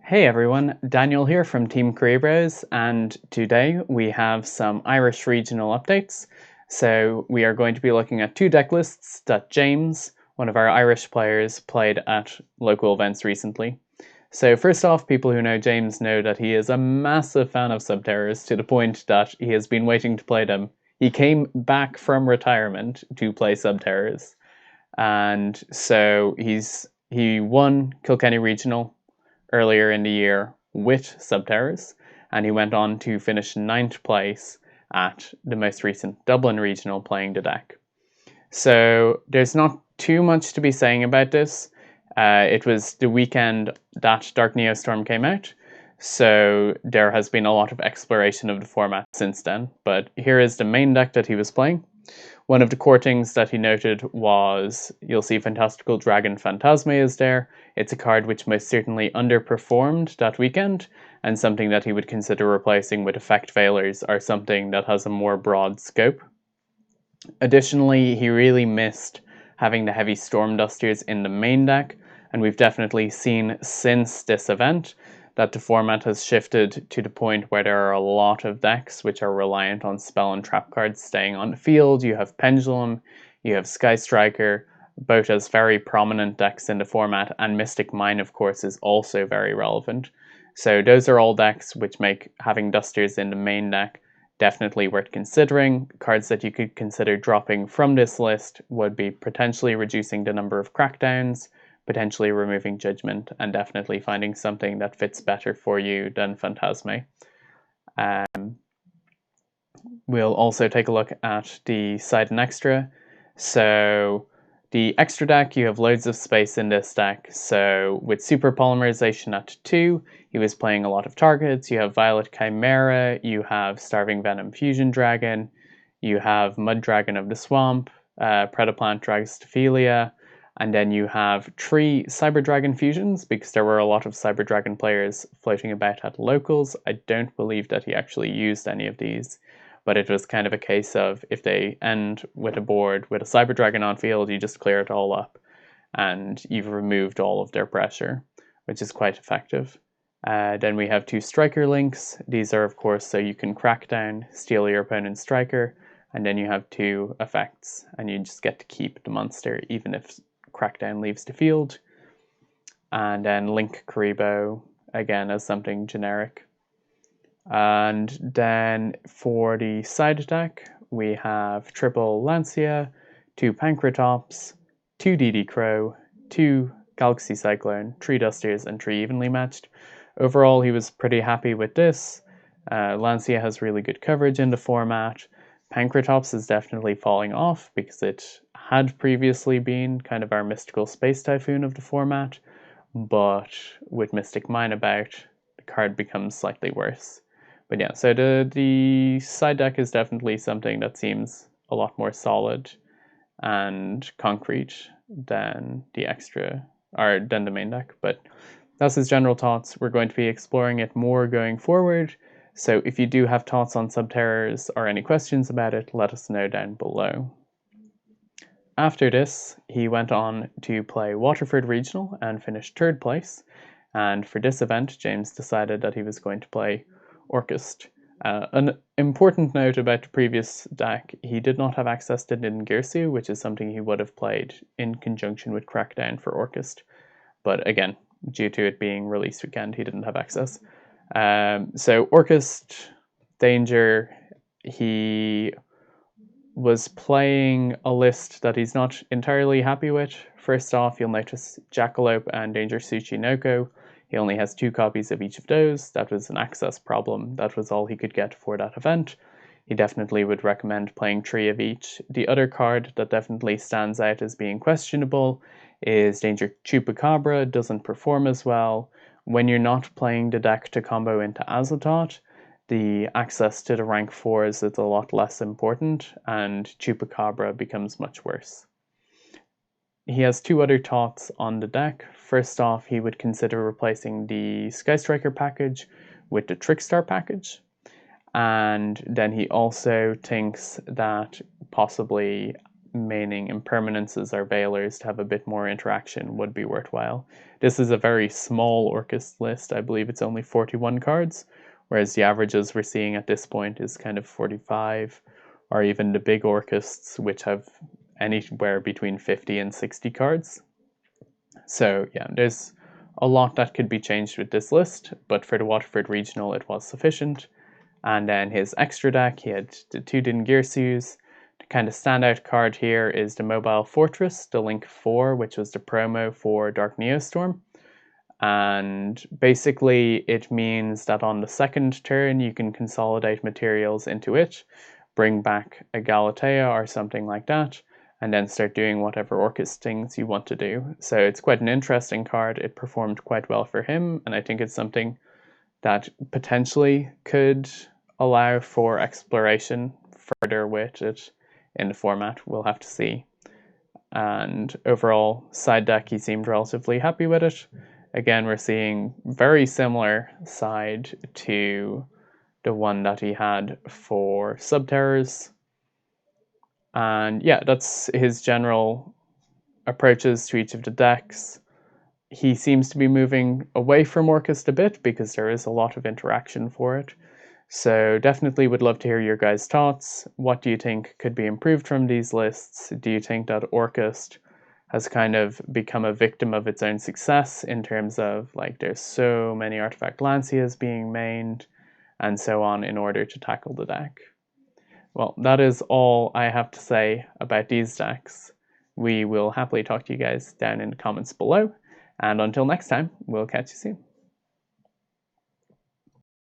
Hey everyone, Daniel here from Team Kuribrohs, and today we have some Irish regional updates. So we are going to be looking at two deck lists that James, one of our Irish players, played at local events recently. So first off, people who know James know that he is a massive fan of Subterrors to the point that he has been waiting to play them. He came back from retirement to play Subterrors. And so he won Kilkenny Regional earlier in the year with Subterrors, and he went on to finish ninth place at the most recent Dublin Regional playing the deck. So there's not too much to be saying about this. It was the weekend that Dark Neostorm came out, so there has been a lot of exploration of the format since then, but here is the main deck that he was playing. One of the core things that he noted was, you'll see Fantastical Dragon Phantasme is there. It's a card which most certainly underperformed that weekend, and something that he would consider replacing with Effect Veilers or something that has a more broad scope. Additionally, he really missed having the heavy Storm Dusters in the main deck, and we've definitely seen since this event that the format has shifted to the point where there are a lot of decks which are reliant on spell and trap cards staying on the field. You have Pendulum, you have Sky Striker, both as very prominent decks in the format, and Mystic Mine, of course, is also very relevant. So those are all decks which make having Dusters in the main deck definitely worth considering. Cards that you could consider dropping from this list would be potentially reducing the number of crackdowns, potentially removing Judgment, and definitely finding something that fits better for you than Phantasme. We'll also take a look at the side and extra. So the extra deck, you have loads of space in this deck. So with Super Polymerization at 2, he was playing a lot of targets. You have Violet Chimera, you have Starving Venom Fusion Dragon, you have Mud Dragon of the Swamp, Predaplant Dragostophilia, and then you have 3 Cyber Dragon fusions, because there were a lot of Cyber Dragon players floating about at locals. I don't believe that he actually used any of these, but it was kind of a case of, if they end with a board with a Cyber Dragon on field, you just clear it all up, and you've removed all of their pressure, which is quite effective. Then we have 2 Striker links. These are, of course, so you can crack down, steal your opponent's Striker, and then you have 2 effects, and you just get to keep the monster, even if Crackdown leaves the field. And then Link Kuriboh, again, as something generic. And then for the side attack, we have triple Lancia, 2 Pankratops, 2 DD Crow, 2 Galaxy Cyclone, 3 Dusters, and 3 Evenly Matched. Overall, he was pretty happy with this. Lancia has really good coverage in the format. Pankratops is definitely falling off because it had previously been kind of our mystical space typhoon of the format, but with Mystic Mine about, the card becomes slightly worse. But yeah, so the side deck is definitely something that seems a lot more solid and concrete than the extra, or than the main deck. But that's his general thoughts. We're going to be exploring it more going forward. So if you do have thoughts on Subterrors or any questions about it, let us know down below. After this, he went on to play Waterford Regional and finished 3rd place. And for this event, James decided that he was going to play Orcust. An important note about the previous deck, he did not have access to Ningirsu, which is something he would have played in conjunction with Crackdown for Orcust. But again, due to it being release weekend, he didn't have access. So Orcust, Danger, he was playing a list that he's not entirely happy with. First off, you'll notice Jackalope and Danger Tsuchinoko. He only has 2 copies of each of those. That was an access problem. That was all he could get for that event. He definitely would recommend playing 3 of each. The other card that definitely stands out as being questionable is Danger Chupacabra. Doesn't perform as well. When you're not playing the deck to combo into Azathoth, the access to the rank 4s is a lot less important, and Chupacabra becomes much worse. He has 2 other thoughts on the deck. First off, he would consider replacing the Sky Striker package with the Trickstar package. And then he also thinks that possibly meaning impermanences or veilers to have a bit more interaction would be worthwhile. This is a very small Orcust list. I believe it's only 41 cards, whereas the averages we're seeing at this point is kind of 45, or even the big Orcusts, which have anywhere between 50 and 60 cards. So yeah, there's a lot that could be changed with this list, but for the Waterford Regional it was sufficient. And then his extra deck, he had the 2 Dingirsus. The kind of standout card here is the Mobile Fortress, the Link 4, which was the promo for Dark Neostorm. And basically it means that on the second turn you can consolidate materials into it, bring back a Galatea or something like that, and then start doing whatever Orcust things you want to do. So it's quite an interesting card. It performed quite well for him, and I think it's something that potentially could allow for exploration further with it in the format. We'll have to see. And overall, side deck, he seemed relatively happy with it. Again, we're seeing very similar side to the one that he had for Subterrors. And yeah, that's his general approaches to each of the decks. He seems to be moving away from Orcust a bit because there is a lot of interaction for it. So definitely would love to hear your guys' thoughts. What do you think could be improved from these lists? Do you think that Orcust has kind of become a victim of its own success in terms of like there's so many artifact Lancias being mained and so on in order to tackle the deck? Well, that is all I have to say about these decks. We will happily talk to you guys down in the comments below. And until next time, we'll catch you soon.